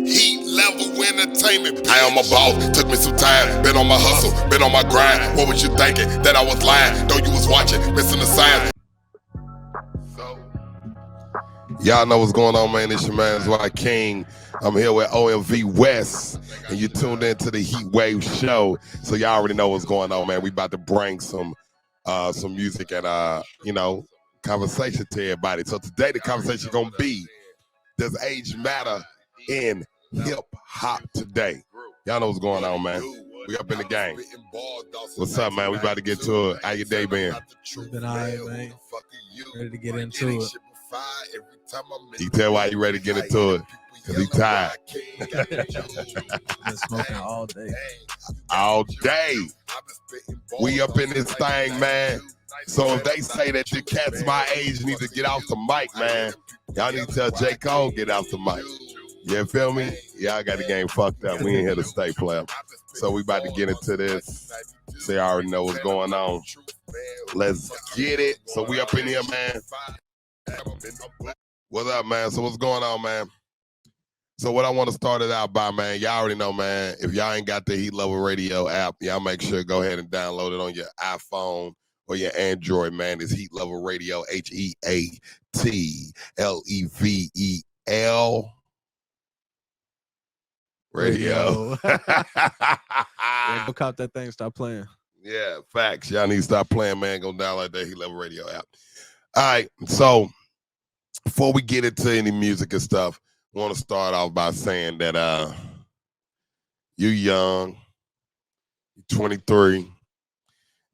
Heat level entertainment. I am a boss, took me some time. Been on my hustle, been on my grind. What was you thinking? That I was lying? Though you was watching, missing the signs. So, y'all know what's going on, man. It's your man, Dwight King. I'm here with OMV West, and you tuned into the Heat Wave Show. So y'all already know what's going on, man. We about to bring some music and conversation to everybody. So today the conversation gonna be, does age matter in hip hop today? Y'all know what's going on, man. We up in the game. What's up, man? We about to get to it. How your day been? It's been all right, man. Ready to get into it. You tell why you ready to get into it? Because he tired. Been smoking all day. All day. We up in this thing, man. So if they say that the cats my age need to get off the mic, man, y'all need to tell J. Cole get off the mic. You feel me? Y'all got the game fucked up. We ain't here to stay, player. So we about to get into this. So y'all already know what's going on. Let's get it. So we up in here, man. What's up, man? So what's going on, man? So what I want to start it out by, man, y'all already know, man, if y'all ain't got the Heat Level Radio app, y'all make sure to go ahead and download it on your iPhone or your Android, man. It's Heat Level Radio, HEATLEVEL Radio. Yeah, go cop that thing. Stop playing. Yeah, facts. Y'all need to stop playing, man. Go download that Heat Level Radio app. All right, so before we get into any music and stuff, I want to start off by saying that you young, you're 23.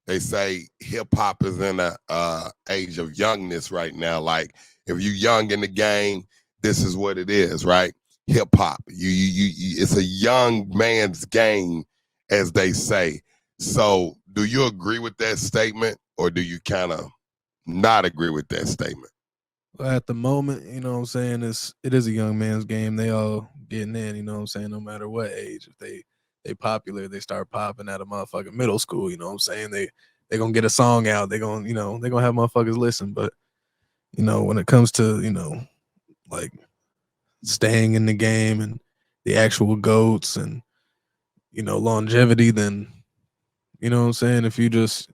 They say hip-hop is in the age of youngness right now. Like, if you young in the game, this is what it is, right? Hip-hop. It's a young man's game, as they say. So do you agree with that statement, or do you kind of not agree with that statement? Well, at the moment, you know what I'm saying, it is a young man's game. They all getting in, you know what I'm saying, no matter what age. If they popular, they start popping out of motherfucking middle school, you know what I'm saying? They gonna get a song out, they gonna have motherfuckers listen. But, you know, when it comes to, you know, like staying in the game and the actual GOATs and, you know, longevity, then, you know what I'm saying, if you just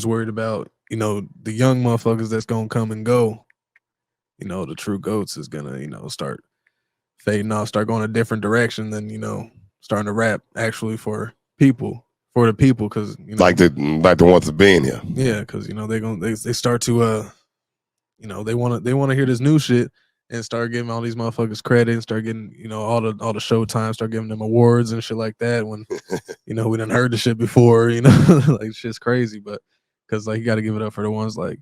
worried about, you know, the young motherfuckers that's gonna come and go, you know, the true GOATs is gonna, you know, start fading off, start going a different direction than, you know, starting to rap actually for the people, because, you know, like the ones that been here. Yeah, because, you know, they start to you know, they want to hear this new shit and start giving all these motherfuckers credit and start getting, you know, all the showtime, start giving them awards and shit like that, when you know, we done heard the shit before, you know. Like, shit's crazy. But because, like, you got to give it up for the ones like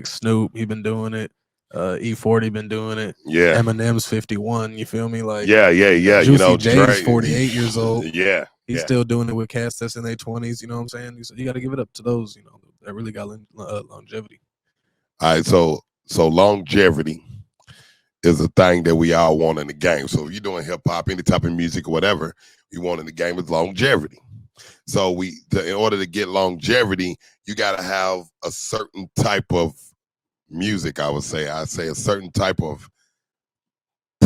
Snoop. He been doing it. E40 been doing it. Yeah. Eminem's 51. You feel me? Like, yeah. Juicy You know, J's 48 years old. Yeah. He's still doing it with cats that's in their 20s. You know what I'm saying? So you got to give it up to those, you know, that really got longevity. All right. So longevity is a thing that we all want in the game. So if you're doing hip hop, any type of music or whatever, you want in the game is longevity. So in order to get longevity, you got to have a certain type of music. I say a certain type of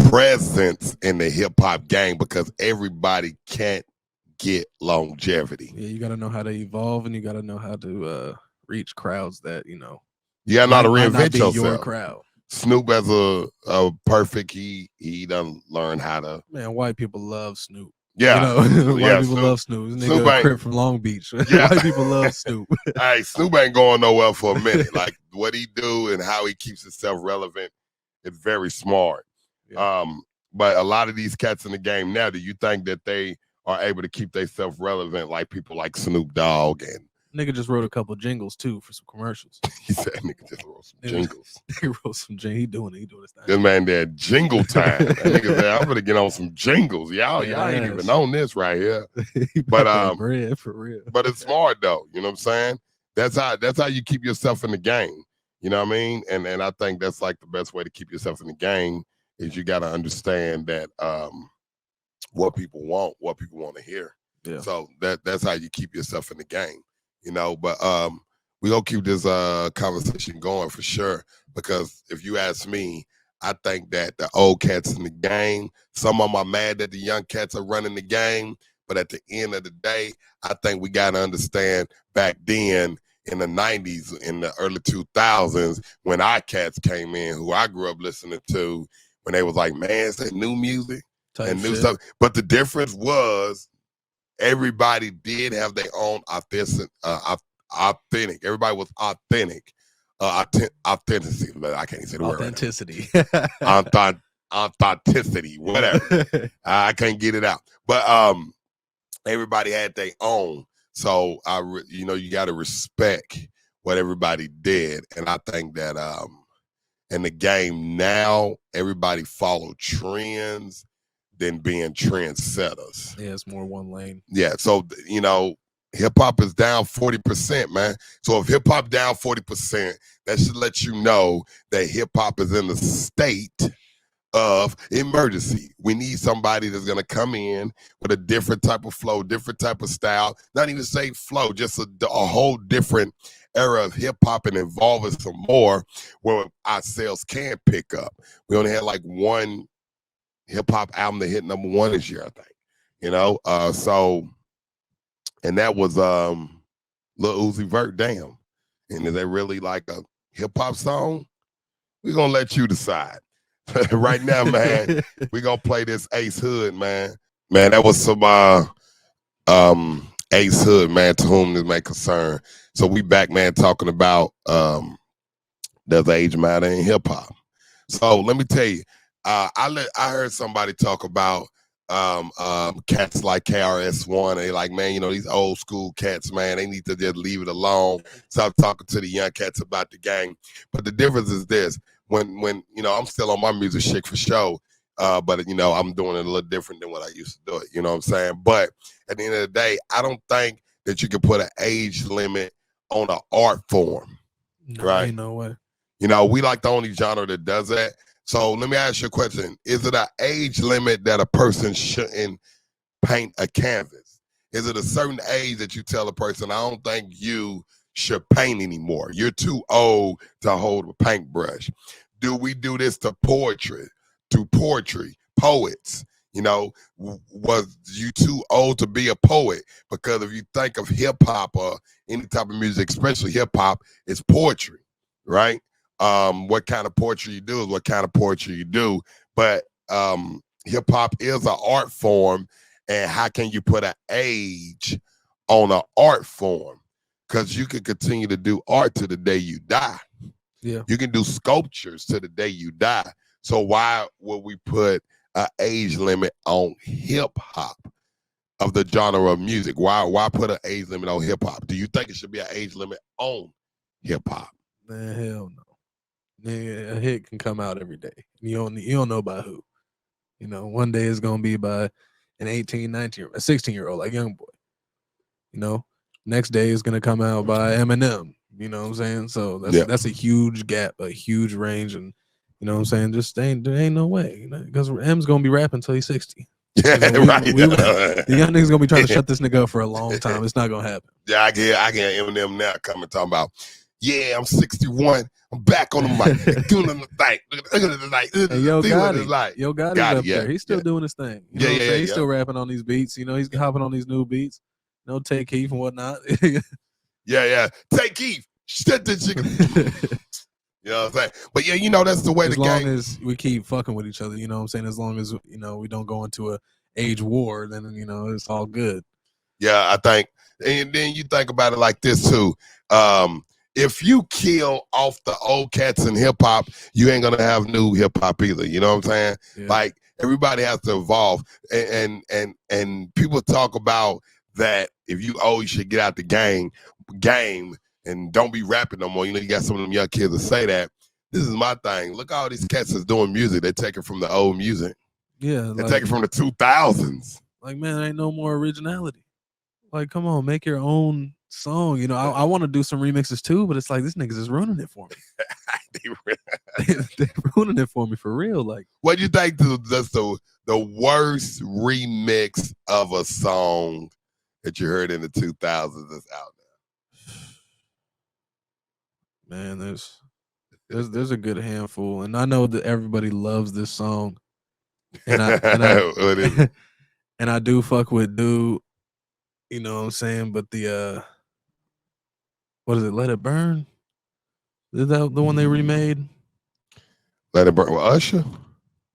presence in the hip hop game, because everybody can't get longevity. Yeah, you got to know how to evolve, and you got to know how to reach crowds that, you know, you got to know how to reinvent yourself. Your crowd. Snoop as a perfect, he done learn how to. Man, white people love Snoop. Yeah, you know, white people love Snoop. This nigga Crip from Long Beach. Yeah. White people love Snoop. Hey, Snoop ain't going nowhere for a minute. Like, what he do and how he keeps himself relevant is very smart. Yeah. But a lot of these cats in the game now, do you think that they are able to keep themselves relevant, like people like Snoop Dogg? And nigga just wrote a couple jingles too for some commercials. He said nigga just wrote some jingles. He wrote some jingles. He doing his thing. This man there, jingle time. That nigga said, I'm gonna get on some jingles. Y'all ain't even on this right here. But bread for real. But it's smart though. You know what I'm saying? That's how you keep yourself in the game. You know what I mean? And I think that's like the best way to keep yourself in the game is you got to understand that what people want to hear. Yeah. So that's how you keep yourself in the game. You know, but we're gonna keep this conversation going for sure, because if you ask me, I think that the old cats in the game, some of them are mad that the young cats are running the game, but at the end of the day, I think we got to understand back then in the 90s, in the early 2000s, when our cats came in, who I grew up listening to, when they was like, man, it's that new music and new stuff. But the difference was everybody did have their own authentic. Everybody was authentic. Authenticity. I can't say the word. Authenticity. Authenticity. Whatever. I can't get it out. But everybody had their own. So you got to respect what everybody did, and I think that in the game now, everybody follow trends than being trendsetters. Yeah, it's more one lane. Yeah, so hip hop is down 40%, man. So if hip hop down 40%, that should let you know that hip hop is in the state of emergency. We need somebody that's gonna come in with a different type of flow, different type of style. Not even say flow, just a whole different era of hip hop and involving some more where our sales can pick up. We only had like one hip hop album that hit #1 this year, I think. So, and that was Lil Uzi Vert. Damn, and is that really like a hip hop song? We're gonna let you decide. Right now, man, we're gonna play this Ace Hood, man. Man, that was some Ace Hood, man, to whom this may concern. So we back, man, talking about does age matter in hip hop. So let me tell you, I heard somebody talk about cats like KRS-One. They like, man, these old school cats, man, they need to just leave it alone. Stop talking to the young cats about the game. But the difference is this: when I'm still on my music shit for show, but I'm doing it a little different than what I used to do it. You know what I'm saying? But at the end of the day, I don't think that you can put an age limit on an art form. No, right? Ain't no way. We like the only genre that does that. So let me ask you a question. Is it an age limit that a person shouldn't paint a canvas? Is it a certain age that you tell a person, I don't think you should paint anymore? You're too old to hold a paintbrush. Do we do this to poetry, poets? Was you too old to be a poet? Because if you think of hip hop or any type of music, especially hip hop, it's poetry, right? What kind of poetry you do is what kind of poetry you do. But hip hop is an art form, and how can you put an age on an art form? Because you can continue to do art to the day you die. Yeah, you can do sculptures to the day you die. So why would we put an age limit on hip hop of the genre of music? Why put an age limit on hip hop? Do you think it should be an age limit on hip hop? Man, hell no. A hit can come out every day. You don't know by who. One day it's gonna be by an 18, 19, a 16-year-old like YoungBoy. Next day is gonna come out by Eminem. You know what I'm saying? So that's a huge gap, a huge range, and you know what I'm saying? Just there ain't no way, because M's gonna be rapping until he's 60. Yeah, right. The young niggas gonna be trying to shut this nigga up for a long time. It's not gonna happen. Yeah, I get Eminem now coming talking about, yeah, I'm 61. I'm back on the mic. Doing the thing. Look at the night. Hey, Yo Gotti's up there. He's still doing his thing. He's still rapping on these beats. He's hopping on these new beats. Take Keith and whatnot. Yeah. Take Keith. Shut the chicken. You know what I'm saying? But yeah, that's the way the game. As long as we keep fucking with each other, you know what I'm saying? As long as, we don't go into a age war, then, it's all good. Yeah, I think. And then you think about it like this too. If you kill off the old cats in hip hop, you ain't gonna have new hip hop either. You know what I'm saying? Yeah. Like everybody has to evolve, and people talk about that. If you old, you should get out the game, and don't be rapping no more. You got some of them young kids that say that. This is my thing. Look, all these cats is doing music. They take it from the old music. Yeah, they take it from the 2000s. Like, man, there ain't no more originality. Like, come on, make your own song. I want to do some remixes too, but it's like this niggas is ruining it for me. They're ruining it for me for real. Like, what do you think that's the worst remix of a song that you heard in the 2000s that's out there? Man, there's There's a good handful, and I know that everybody loves this song, and I What is it? and I do fuck with Dude, you know what I'm saying? But the what is it? Let It Burn? Is that the one they remade? Let It Burn with Usher?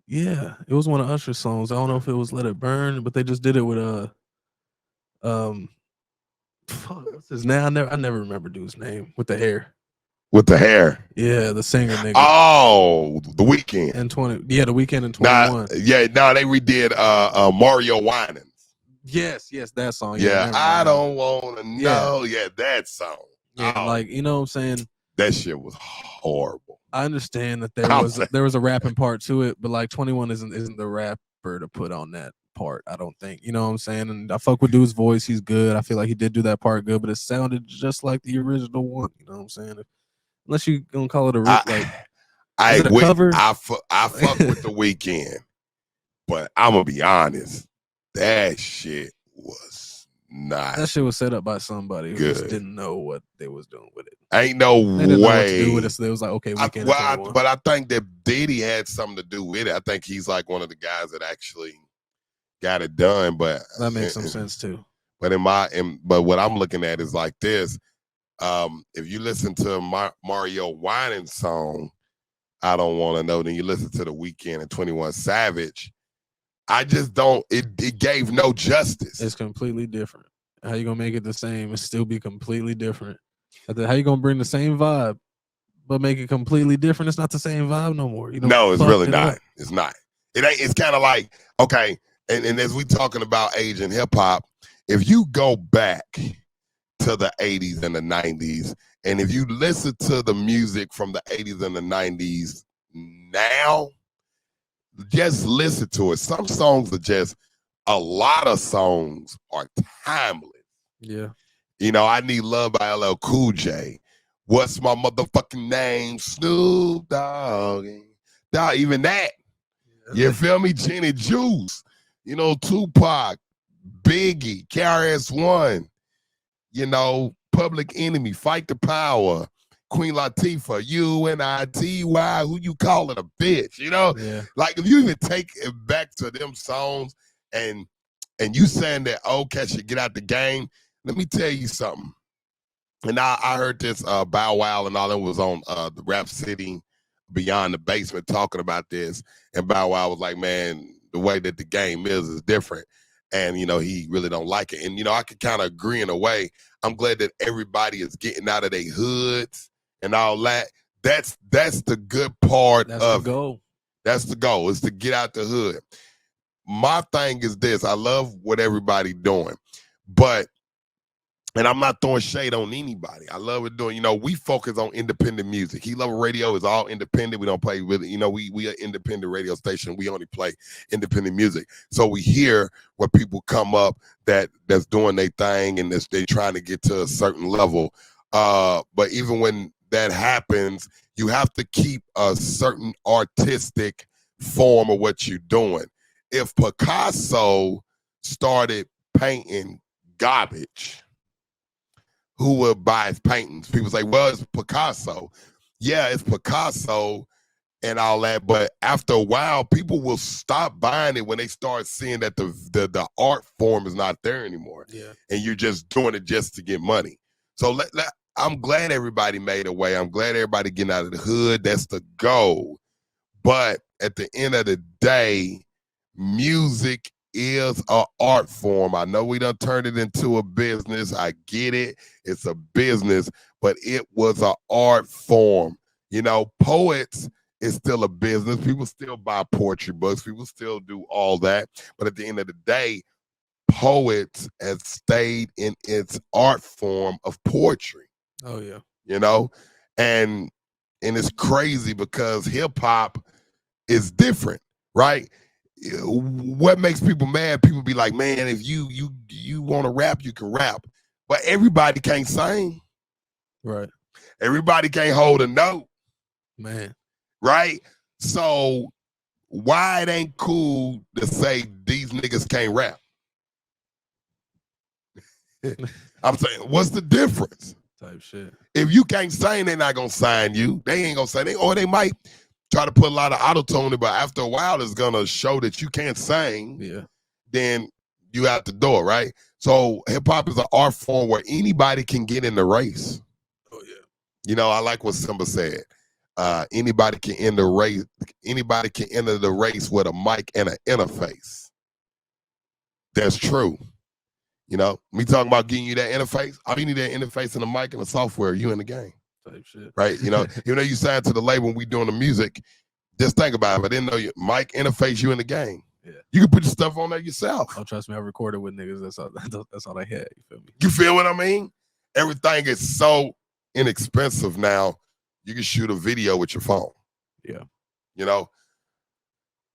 Yeah, it was one of Usher's songs. I don't know if it was Let It Burn, but they just did it with um fuck, what's his name? I never remember dude's name with the hair. With the hair. Yeah, the singer nigga. Oh, The Weeknd. And 20, yeah, The Weeknd in Nah, 21. yeah, no, they redid Mario Winans. Yes, that song. Yeah, never I mind. don't want to know. Yeah, that song. Yeah, Oh, like, you know what I'm saying? that shit was horrible. I understand that I'm there was a rapping part to it, but like 21 isn't the rapper to put on that part, I don't think. You know what I'm saying? And I fuck with Dude's voice, he's good. I feel like he did do that part good, but it sounded just like the original one. You know what I'm saying? Unless you gonna call it I is it a cover? I fuck with The Weeknd, but I'm gonna be honest, that shit was not. That shit was set up by somebody who good. just didn't know what they was doing with it. Ain't no They didn't know what to do way. with it, so they was like, okay, Weeknd. But I think that Diddy had something to do with it. I think he's like one of the guys that actually got it done. But that makes some sense too. But but what I'm looking at is like this. If you listen to Mario Winans song, I Don't Want to Know, then you listen to The Weeknd and 21 Savage, I just don't, it gave no justice. It's completely different. How you gonna make it the same and still be completely different? How you gonna bring the same vibe but make it completely different? It's not the same vibe no more. You know, no, it's really not. It's not. It ain't. It's kind of like, okay, and as we talking about age in hip hop, if you go back to the 80s and the 90s, and if you listen to the music from the 80s and the 90s now, just listen to it. Some songs are just, a lot of songs are timeless. Yeah. You know, I Need Love by LL Cool J. What's my motherfucking name? Snoop Dogg. Dog, even that. You feel me? Jenny Juice. You know, Tupac, Biggie, KRS-One. You know, Public Enemy, Fight the Power, Queen Latifah, UNITY, who you calling a bitch? You know, like if you even take it back to them songs and you saying that Cat should get out the game, let me tell you something. And I heard this Bow Wow and all that was on the Rap City Beyond the Basement talking about this, and Bow Wow was like, man, the way that the game is different. And, you know, he really don't like it. And, you know, I could kind of agree in a way. I'm glad that everybody is getting out of their hoods and all that. That's the good part of it. That's the goal. That's the goal, is to get out the hood. My thing is this. I love what everybody's doing. But, and I'm not throwing shade on anybody. I love it doing, you know, we focus on independent music. He Love Radio is all independent. We don't play with it. You know, we are independent radio station. We only play independent music. So we hear where people come up that's doing their thing and they trying to get to a certain level. But even when that happens, you have to keep a certain artistic form of what you're doing. If Picasso started painting garbage, who would buy his paintings? People say, well, it's Picasso. Yeah, it's Picasso and all that. But after a while, people will stop buying it when they start seeing that the art form is not there anymore. Yeah. And you're just doing it just to get money. So I'm glad everybody made a way. I'm glad everybody getting out of the hood. That's the goal. But at the end of the day, music is an art form. I know we done turned it into a business. I get it. It's a business, but it was an art form. You know, poets is still a business. People still buy poetry books. People still do all that. But at the end of the day, poets have stayed in its art form of poetry. Oh, yeah. You know, and it's crazy because hip hop is different, right? What makes people mad? People be like, man, if you want to rap, you can rap. But everybody can't sing. Right. Everybody can't hold a note. Man. Right? So why it ain't cool to say these niggas can't rap? I'm saying, what's the difference? Type shit. If you can't sing, they're not gonna sign you. They ain't gonna say or they might try to put a lot of auto-tune, but after a while, it's gonna show that you can't sing. Yeah. Then you out the door, right? So hip hop is an art form where anybody can get in the race. Oh yeah. You know, I like what Simba said. Anybody can enter the race. Anybody can enter the race with a mic and an interface. That's true. You know, me talking about getting you that interface. All you need that interface and a mic and a software. You in the game. Type shit. Right? You know, even though you signed to the label when we doing the music, just think about it. If I didn't know your mic interface, you in the game. Yeah. You can put your stuff on there yourself. Oh, trust me, I recorded with niggas. That's all I had. You feel me? You feel what I mean? Everything is so inexpensive now. You can shoot a video with your phone. Yeah. You know?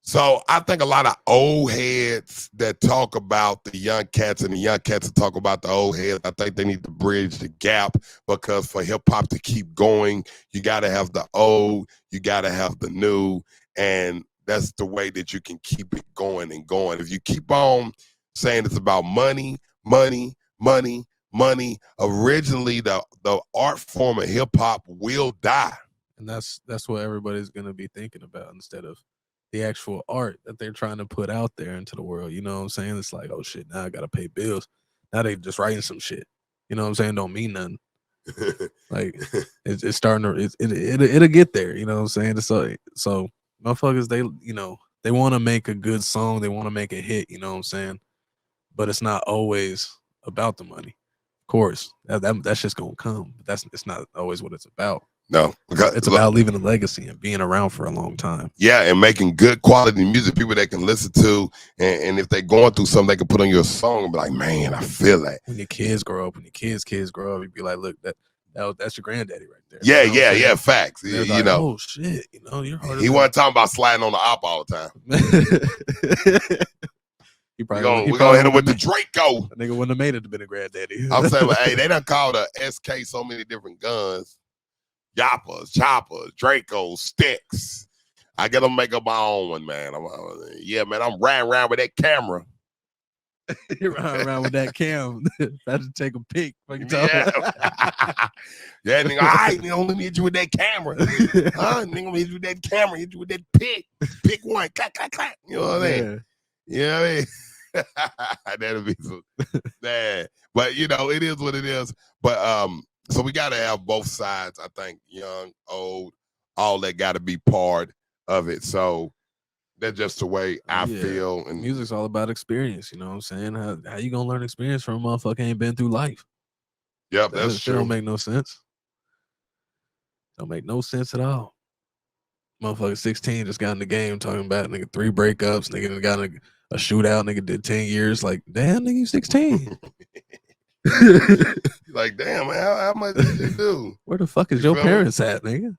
So I think a lot of old heads that talk about the young cats and the young cats that talk about the old heads, I think they need to bridge the gap, because for hip hop to keep going, you got to have the old, you got to have the new, and that's the way that you can keep it going and going. If you keep on saying it's about money, money, money, money, originally the art form of hip hop will die. And that's what everybody's gonna be thinking about, instead of the actual art that they're trying to put out there into the world. You know what I'm saying? It's like, oh shit, now I gotta pay bills. Now they just writing some shit. You know what I'm saying? Don't mean nothing. Like it's starting to it'll get there. You know what I'm saying? So motherfuckers, they want to make a good song, they want to make a hit. You know what I'm saying? But it's not always about the money. Of course, that's just gonna come. But it's not always what it's about. No, because it's about leaving a legacy and being around for a long time. Yeah, and making good quality music, people they can listen to, and if they're going through something, they can put on your song and be like, man, I feel that. When your kids grow up, when your kids grow up, you'd be like, look, that's your granddaddy right there. Yeah, you know yeah, facts. You like, know, oh shit, you're harder. He wasn't talking about sliding on the op all the time. We're gonna hit him with the Draco. That nigga wouldn't have made it to be a granddaddy. I'm saying, hey, they done called a SK so many different guns. Yoppers, choppers, Dracos, sticks. I gotta make up my own one, man. I'm riding around with that camera. You're riding around with that cam. That's to take a pic. Yeah, nigga, all right, nigga, let me hit you with that camera. Nigga, let me hit you with that camera, hit you with that pic. Pick one, clack, clack, clack. You know what I mean? You know what I mean? That'll be so bad. But, it is what it is. But, so we got to have both sides, I think, young, old, all that got to be part of it. So that's just the way I feel. And music's all about experience, you know what I'm saying? How you going to learn experience from a motherfucker ain't been through life? Yep, that's true. Don't make no sense. Don't make no sense at all. Motherfucker 16 just got in the game talking about nigga 3 breakups, nigga got a shootout, nigga did 10 years. Like, damn, nigga, you 16. Like, damn, man, how much did you do? Where the fuck is your parents at, nigga?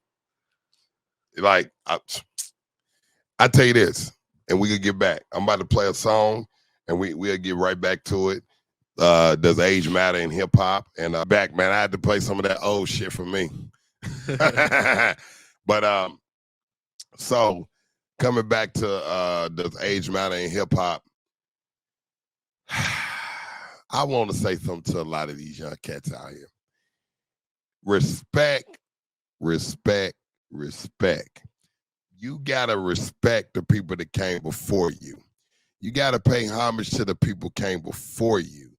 Like, I tell you this, and we could get back. I'm about to play a song, and we'll get right back to it. Does age matter in hip hop? And back, man, I had to play some of that old shit for me. But so coming back to does age matter in hip hop? I want to say something to a lot of these young cats out here. Respect, respect, respect. You got to respect the people that came before you. You got to pay homage to the people came before you,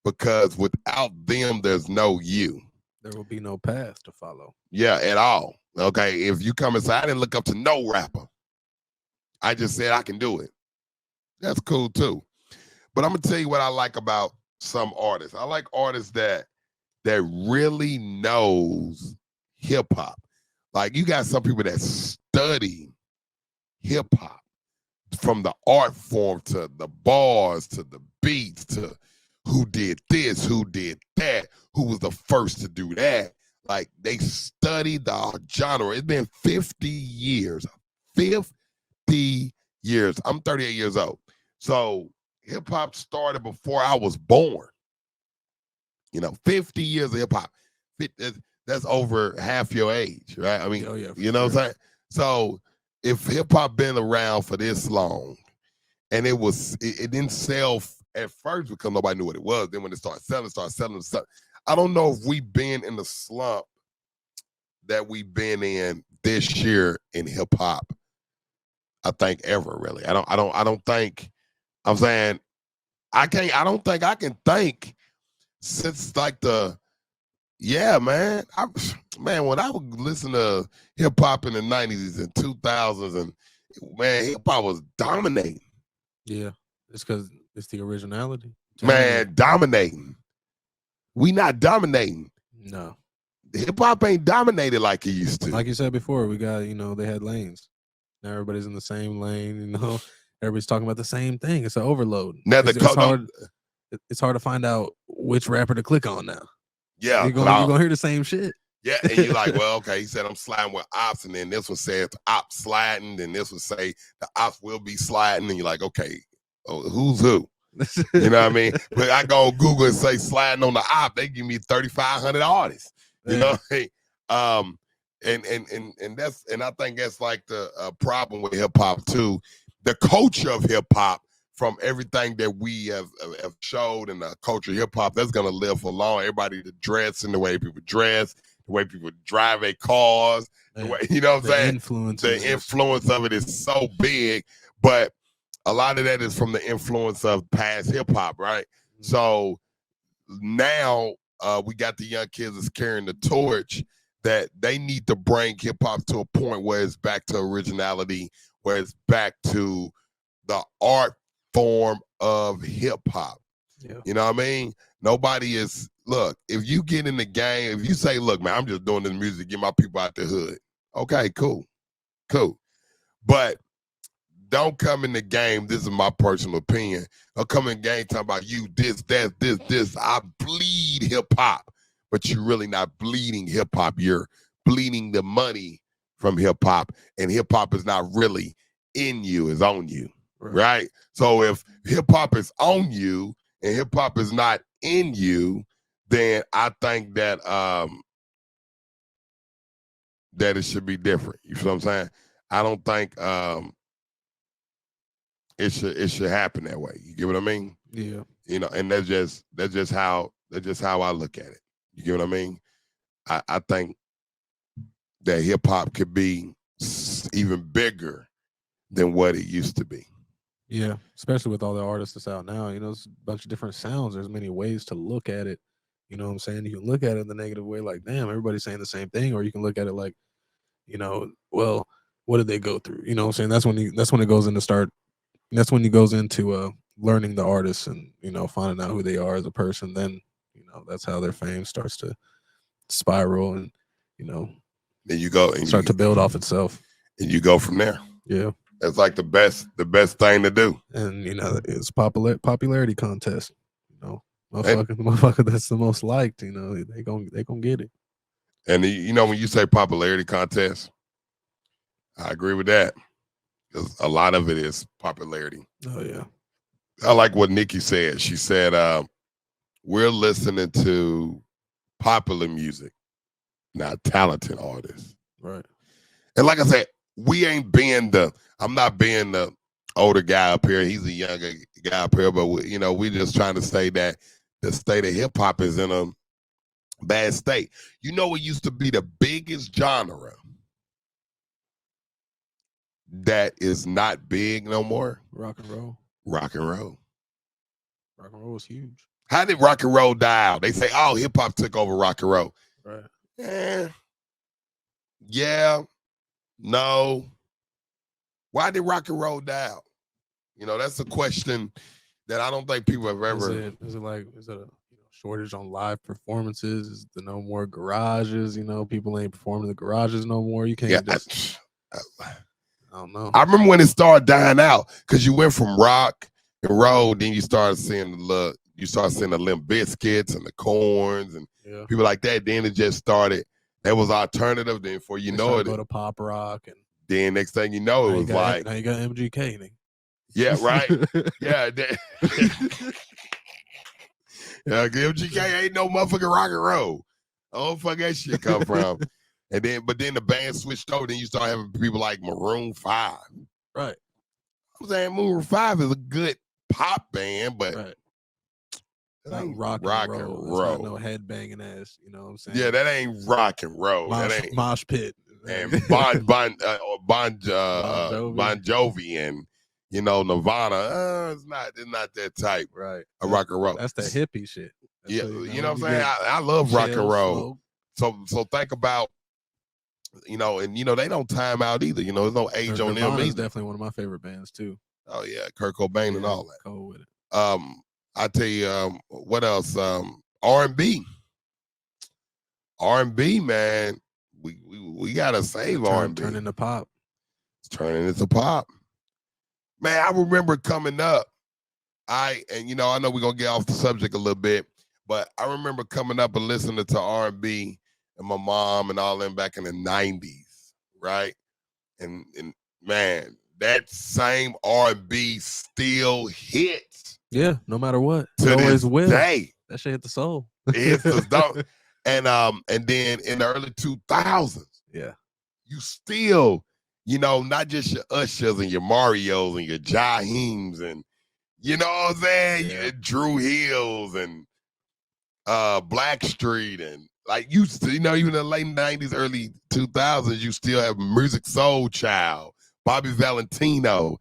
because without them, there's no you. There will be no path to follow. Yeah, at all. Okay, if you come and say, I didn't look up to no rapper. I just said I can do it. That's cool too. But I'm going to tell you what I like about some artists. I like artists that really knows hip hop. Like, you got some people that study hip hop, from the art form to the bars to the beats to who did this, who did that, who was the first to do that. Like, they studied the genre. It's been 50 years. 50 years. I'm 38 years old. So hip hop started before I was born. 50 years of hip hop. That's over half your age, right? I mean, you know what I'm saying? So if hip hop been around for this long, and it didn't sell at first because nobody knew what it was. Then when it started selling, I don't know if we've been in the slump that we've been in this year in hip hop. I think ever really. I don't think. I'm saying I don't think I can think since like man. When I would listen to hip hop in the 90s and 2000s, and man, hip hop was dominating. Yeah, it's because it's the originality. Man, dominating. We not dominating. No. Hip hop ain't dominated like it used to. Like you said before, we got, they had lanes. Now everybody's in the same lane, everybody's talking about the same thing. It's an overload. Now it's hard to find out which rapper to click on now. Yeah. You're gonna hear the same shit. Yeah, and you're like, well, okay, he said I'm sliding with ops, and then this one says ops sliding, and this one say the ops will be sliding, and you're like, okay, who's who? You know what I mean? But I go on Google and say sliding on the op, they give me 3,500 artists. You know what I mean? And I think that's like the problem with hip hop too. The culture of hip hop, from everything that we have showed, and the culture of hip hop, that's gonna live for long. Everybody to dress in the way people dress, the way people drive their cars, the way, you know what I'm saying? The influence of it is so big, but a lot of that is from the influence of past hip hop, right? Mm-hmm. So now we got the young kids that's carrying the torch, that they need to bring hip hop to a point where it's back to originality, where it's back to the art form of hip hop. Yeah. You know what I mean? Nobody is, look, if you get in the game, if you say, look, man, I'm just doing this music to get my people out the hood. Okay, cool. But don't come in the game, this is my personal opinion, don't come in the game talking about you, this, that, this. I bleed hip hop, but you're really not bleeding hip hop. You're bleeding the money from hip hop, and hip hop is not really in you, it's on you. Right? So if hip hop is on you and hip hop is not in you, then I think that that it should be different. You feel what I'm saying? I don't think it should happen that way. You get what I mean? Yeah. And that's just how I look at it. You get what I mean? I think that hip hop could be even bigger than what it used to be. Yeah, especially with all the artists that's out now. There's a bunch of different sounds. There's many ways to look at it. You know what I'm saying? You can look at it in the negative way, like, damn, everybody's saying the same thing. Or you can look at it like, well, what did they go through? You know what I'm saying? That's when it goes into learning the artist and, finding out who they are as a person. Then, that's how their fame starts to spiral and, then you go and start to build off itself. And you go from there. Yeah. That's like the best thing to do. And it's popularity contest. Motherfucker that's the most liked, they gonna get it. And when you say popularity contest, I agree with that. Because a lot of it is popularity. Oh yeah. I like what Nikki said. She said, we're listening to popular music, not talented artists. Right. And like I said, I'm not being the older guy up here. He's a younger guy up here, but we're just trying to say that the state of hip hop is in a bad state. What used to be the biggest genre that is not big no more? Rock and roll. Rock and roll. Rock and roll is huge. How did rock and roll die out? They say, oh, hip hop took over rock and roll. Right. Yeah. No. Why did rock and roll die out? That's a question that I don't think people have ever. Is it a shortage on live performances? Is there no more garages? People ain't performing in the garages no more. You can't I don't know. I remember when it started dying out, because you went from rock and roll, then you started seeing the Limp Bizkits and the Corns and people like that. Then it just started. That was alternative. Then before you know it, go to pop rock, and then next thing you know, it was like now you got MGK. Nigga. Yeah, right. Yeah. MGK ain't no motherfucking rock and roll. Oh, fuck that shit come from. But then the band switched over. Then you start having people like Maroon 5. Right. I'm saying Maroon 5 is a good pop band, but Not rock and roll. It's not no head banging ass. You know what I'm saying? Yeah, that ain't rock and roll. Mosh, that ain't mosh pit. And Bon Jovi and Nirvana. It's not that type. Right. Of rock and roll. That's that hippie shit. That's yeah, you know what I'm saying. I love rock and roll. So think about. And they don't time out either. There's no age on them. It's definitely one of my favorite bands too. Oh yeah, Kurt Cobain and all that. Cold with it. I tell you, what else? R&B. R&B, man. We gotta save R&B. Turn into pop. It's turning into pop. Man, I remember coming up. I know we're gonna get off the subject a little bit, but I remember coming up and listening to R&B. And my mom and all them back in the 90s, right? And man, that same R&B still hits. Yeah, no matter what. To it always this will. day. That shit hit the soul. It hits the soul. And then in the early 2000s, yeah, you still, not just your Ushers and your Marios and your Jaheems and you know what I'm saying? Yeah. Drew Hills and Blackstreet and like even in the late 90s, early 2000s, you still have Music Soul Child, Bobby Valentino.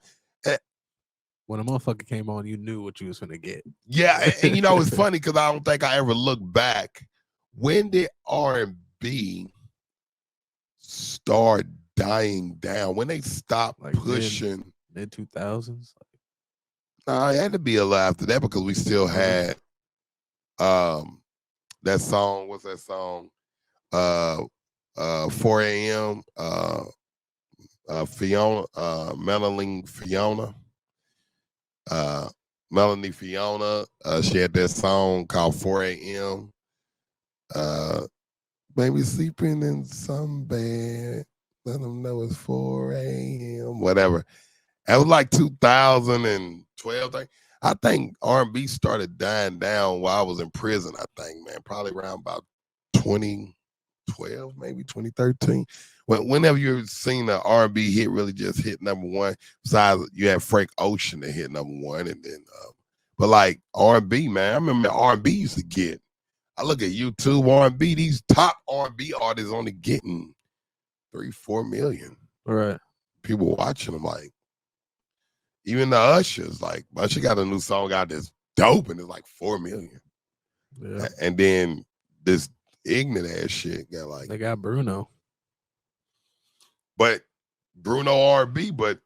When a motherfucker came on, you knew what you was gonna get. Yeah, and it's funny because I don't think I ever look back. When did R&B start dying down? When they stopped pushing? Mid 2000s. No, it had to be a lot after that because we still had that song. What's that song? 4 a.m. Fiona, Melanie Fiona. Melanie Fiona. She had that song called 4 a.m. Maybe sleeping in some bed. Let them know it's 4 a.m. Whatever. That was like 2012. I think R&B started dying down while I was in prison, I think, man. Probably around about 2012, maybe 2013. Whenever you've seen an R&B hit really just hit number one, besides you had Frank Ocean that hit number one. And then, but like R&B, man, I remember R&B used to get, I look at YouTube R&B, these top R&B artists only getting 3-4 million. Right. People watching them like, even the Ushers, like Usher got a new song out that's dope and it's like 4 million. Yeah. And then this ignorant ass shit got like. They got Bruno. But Bruno R&B, but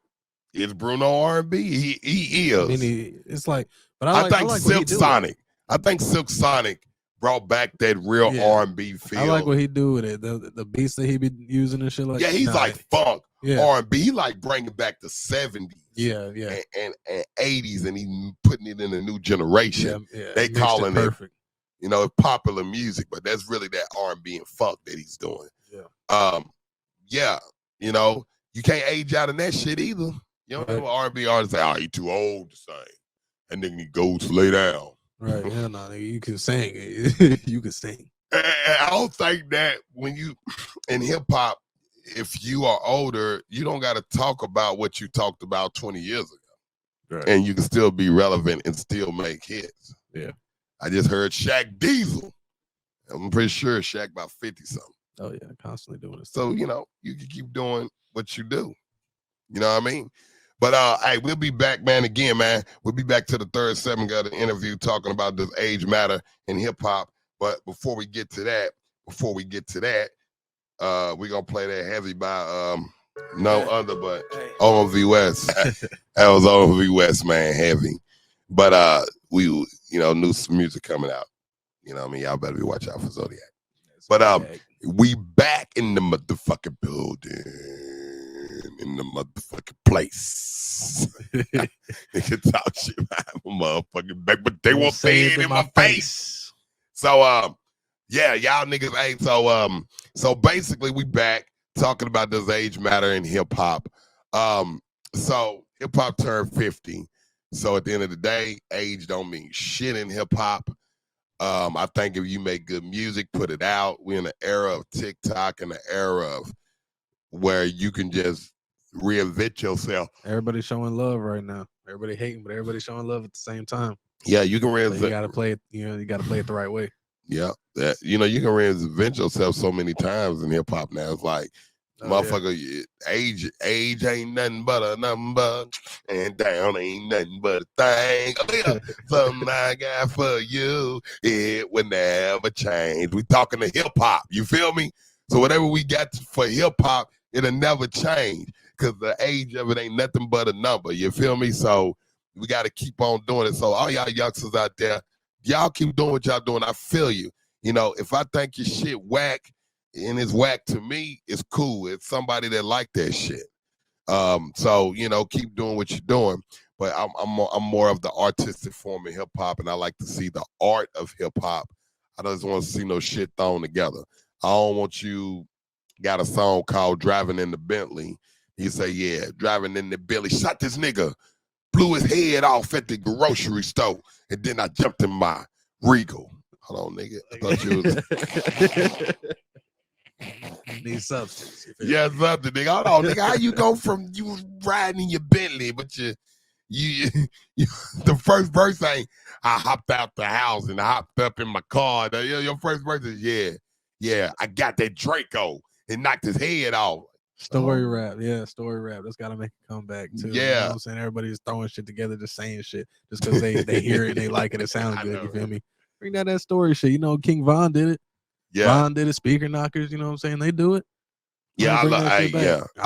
is Bruno R&B? He is. I mean, it's like, but I think Silk Sonic. I think Silk Sonic brought back that real R&B feel. I like what he do with it. The beats that he be using and shit like that. Yeah, he's like funk. Yeah. R&B. He like bringing back the 70s. Yeah. And 80s, and he putting it in a new generation. Yeah. They calling it perfect. It's popular music, but that's really that R&B and funk that he's doing. Yeah. You can't age out in that shit either. You know, right. R&B artists say, "Oh, he too old to sing," and then he goes to lay down. Right? Yeah, no, you can sing. You can sing. And I don't think that when you in hip hop, if you are older, you don't got to talk about what you talked about 20 years ago, right. And you can still be relevant and still make hits. Yeah. I just heard Shaq Diesel. I'm pretty sure Shaq about 50 something. Oh yeah, constantly doing it. So you can keep doing what you do. You know what I mean? But hey, we'll be back, man. Again, man, we'll be back to the third segment of the interview talking about does age matter in hip hop. But before we get to that, we're gonna play that heavy by no other but OMV West. That was OMV West, man, heavy. But we new music coming out. You know what I mean? Y'all better be watching out for Zodiac. But we back in the motherfucking building. In the motherfucking place. Nigga talk shit about my motherfucking back, but they won't say it in my face. So yeah, y'all niggas ain't so basically we back talking about does age matter in hip hop. So hip hop turned 50. So at the end of the day, age don't mean shit in hip hop. I think if you make good music, put it out. We're in the era of TikTok and the era of where you can just reinvent yourself. Everybody's showing love right now. Everybody hating, but everybody's showing love at the same time. Yeah, you can So reinvent. you gotta play it. You gotta play it the right way. Yeah, that you can reinvent yourself so many times in hip hop now. It's like, motherfucker, age ain't nothing but a number, and down ain't nothing but a thing. Oh, yeah. Something I got for you, it will never change. We talking to hip hop, you feel me? So whatever we got for hip hop, it'll never change because the age of it ain't nothing but a number. You feel me? So we got to keep on doing it. So all y'all youngsters out there, y'all keep doing what y'all doing. I feel you. If I think your shit whack and it's whack to me, it's cool. It's somebody that like that shit. So keep doing what you're doing. But I'm more of the artistic form of hip hop, and I like to see the art of hip hop. I don't just want to see no shit thrown together. I don't want you got a song called "Driving in the Bentley." You say, "Yeah, driving in the Bentley, shot this nigga, blew his head off at the grocery store, and then I jumped in my Regal." Hold on, nigga. I thought you was need substance. Yeah, something, nigga. Hold on, nigga. How you go from you was riding in your Bentley, but you the first verse ain't I hopped out the house and I hopped up in my car. Your first verse is yeah, I got that Draco and knocked his head off. Story rap, yeah, story rap. That's gotta make a comeback too. Yeah, you know what I'm saying, everybody's throwing shit together, just saying shit, just because they hear it, and they like it, it sounds good. You feel me? Bring that story shit. King Von did it. Yeah, Von did it. Speaker Knockers. You know what I'm saying? They do it. Yeah, I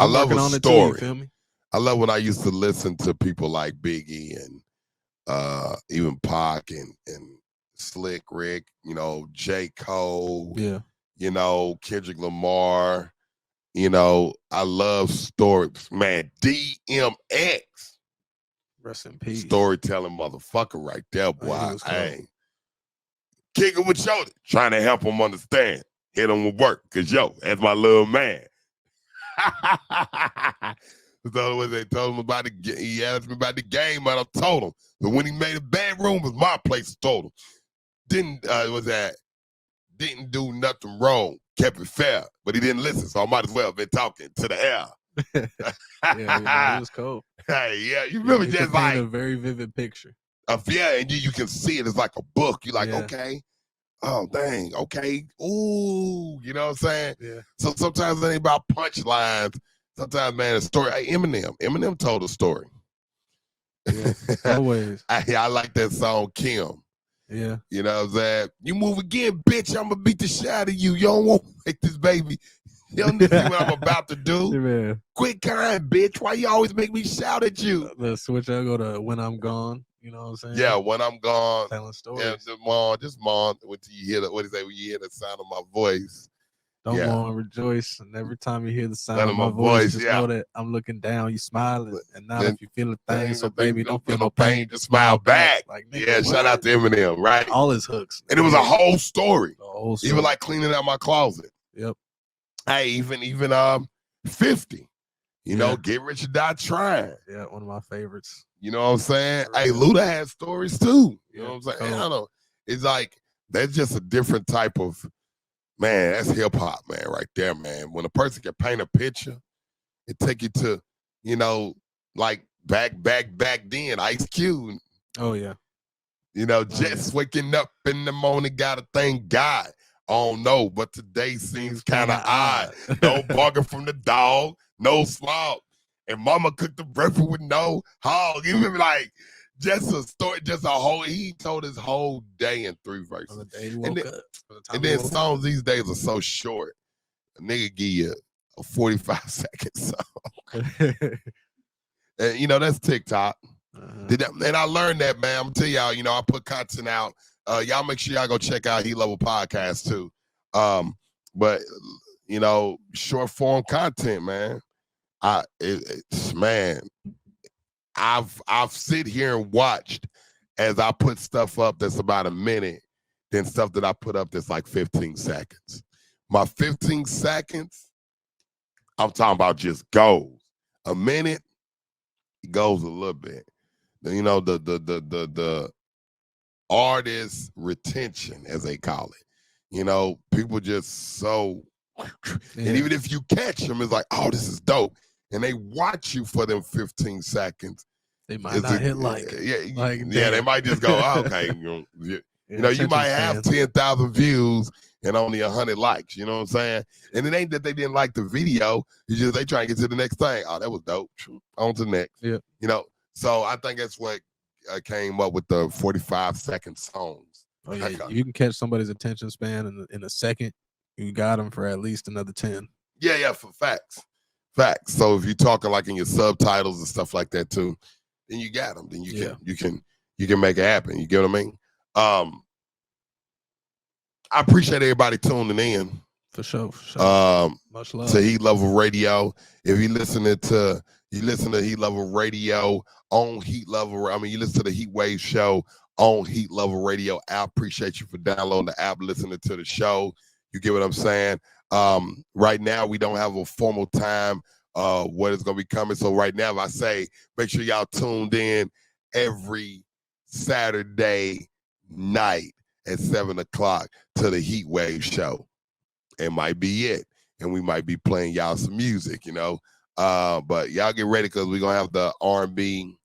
love a story. Too, you feel me? I love when I used to listen to people like Biggie and even Pac and Slick Rick. J. Cole. Yeah. Kendrick Lamar. I love stories, man. DMX. Rest in peace. Storytelling motherfucker right there, boy. Hey. Kick it with shoulder, trying to help him understand. Hit him with work, because, that's my little man. So when they told him about he asked me about the game, and I told him. But when he made a bad room, it was my place to told him. Didn't do nothing wrong. Kept it fair, but he didn't listen, so I might as well have been talking to the air. Yeah, it was cool. Hey, yeah, you remember just like a very vivid picture. Yeah, and you can see it. It's like a book. You're like, okay, oh dang, okay, ooh, you know what I'm saying? Yeah. So sometimes it ain't about punchlines. Sometimes, man, a story. Hey, Eminem told a story. Yeah, always. I like that song, Kim. Yeah. You know what I'm saying? You move again, bitch, I'm going to beat the shit out of you. You don't want to make this baby. You don't see what I'm about to do. Yeah. Quit crying, bitch. Why you always make me shout at you? The switch, I go to When I'm Gone. You know what I'm saying? Yeah, When I'm Gone. Telling stories. Yeah, just Mon, when you hear when you hear the sound of my voice. Don't want to rejoice. And every time you hear the sound of my voice, just know that I'm looking down, you smiling. And now if you feel a thing, so baby, don't feel no pain, just smile back. Like, nigga, shout out to Eminem, right? All his hooks. And it was a whole story. The whole story. Even like cleaning out my closet. Yep. Hey, even 50. Get Rich or Die Trying. Yeah, one of my favorites. You know what I'm saying? Hey, Luda has stories too. You know what I'm saying? I don't know. It's like that's just a different type of man. That's hip hop, man, right there, man. When a person can paint a picture, it take you to, like back then, Ice Cube. Oh yeah. Just waking up in the morning, gotta thank God. Oh no, but today seems kind of odd. No barking from the dog, no slop, and Mama cooked the breakfast with no hog. You remember, like, just a story, just a whole. He told his whole day in 3 verses. The day he woke up. And then songs these days are so short. A nigga give you a 45-second song. And that's TikTok. And I learned that, man. I'm gonna tell y'all, I put content out. Y'all make sure y'all go check out Heat Level Podcast too. But short form content, man. I've sit here and watched as I put stuff up that's about a minute, then stuff that I put up that's like 15 seconds. My 15 seconds, I'm talking about just goes. A minute, it goes a little bit. The artist retention, as they call it. People just so, and even if you catch them, it's like, oh, this is dope. And they watch you for them 15 seconds. They might not hit like. Yeah, they might just go, oh, okay. You know, you might have fans. 10,000 views and only 100 likes. You know what I'm saying? And it ain't that they didn't like the video. It's just they try and get to the next thing. Oh, that was dope. On to the next. Yeah. You know, so I think that's what came up with the 45-second songs. Oh, yeah. You can catch somebody's attention span in a second. You got them for at least another 10. Yeah, for facts. So if you're talking like in your subtitles and stuff like that too, then you got them. Then you can make it happen. You get what I mean? I appreciate everybody tuning in. For sure. Much love to Heat Level Radio. If you listen to Heat Level Radio on Heat Level, I mean you listen to the Heat Wave Show on Heat Level Radio. I appreciate you for downloading the app, listening to the show. You get what I'm saying? Right now we don't have a formal time what is gonna be coming. So right now, if I say make sure y'all tuned in every Saturday night at 7 o'clock to the Heat Wave Show. It might be it. And we might be playing y'all some music, you know. But y'all get ready because we're gonna have the R&B,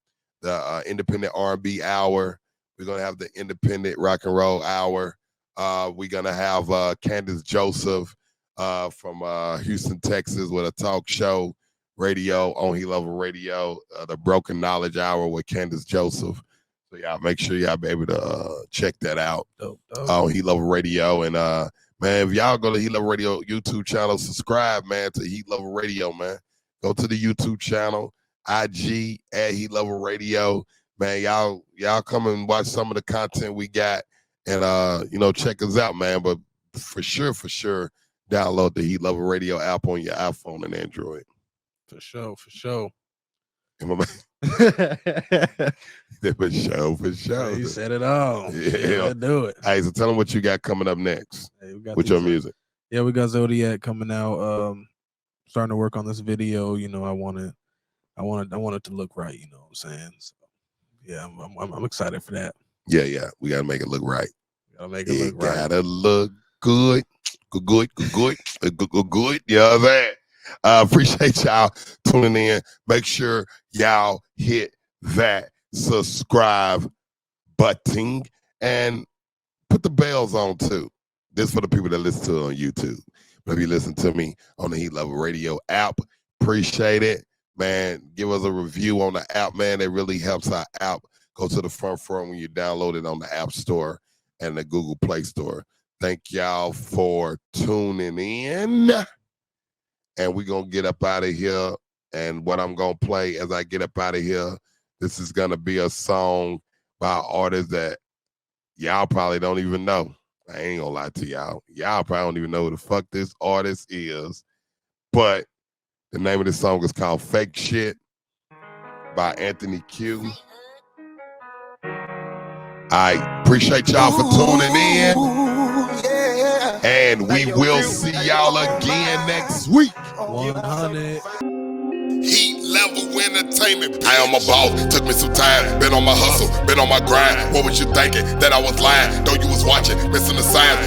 the independent R&B hour. We're gonna have the independent rock and roll hour. We're gonna have Candace Joseph from Houston, Texas, with a talk show radio on Heat Level Radio, the Broken Knowledge Hour with Candace Joseph. So y'all make sure y'all be able to check that out on Heat Level Radio. And man, if y'all go to Heat Level Radio YouTube channel, subscribe, man, to Heat Level Radio, man. Go to the YouTube channel, IG at Heat Level Radio. Man, y'all come and watch some of the content we got and you know, check us out, man. But for sure, download the Heat Level Radio app on your iPhone and Android. For sure. For sure. You said it all. Yeah, do it. Hey, so tell them what you got coming up next with your music. Yeah, we got Zodiac coming out. Starting to work on this video. You know, I want it to look right. You know what I'm saying? So, yeah, I'm excited for that. Yeah, we gotta make it look right. Gotta look good. Good. You know what I'm saying? Appreciate y'all tuning in. Make sure y'all hit that subscribe button and put the bells on too. This for the people that listen to it on YouTube. But if you listen to me on the Heat Level Radio app, appreciate it, man. Give us a review on the app, man. It really helps our app go to the front when you download it on the App Store and the Google Play Store. Thank y'all for tuning in. And we're going to get up out of here. And what I'm going to play as I get up out of here, this is going to be a song by artists that y'all probably don't even know. I ain't going to lie to y'all. Y'all probably don't even know who the fuck this artist is. But the name of this song is called Fake Shit by Anthony Q. I appreciate y'all for tuning in. And we will see y'all again next week. 100. Heat Level Entertainment. I am a boss, took me some time. Been on my hustle, been on my grind. What was you thinking? That I was lying? Though you was watching, missing the signs.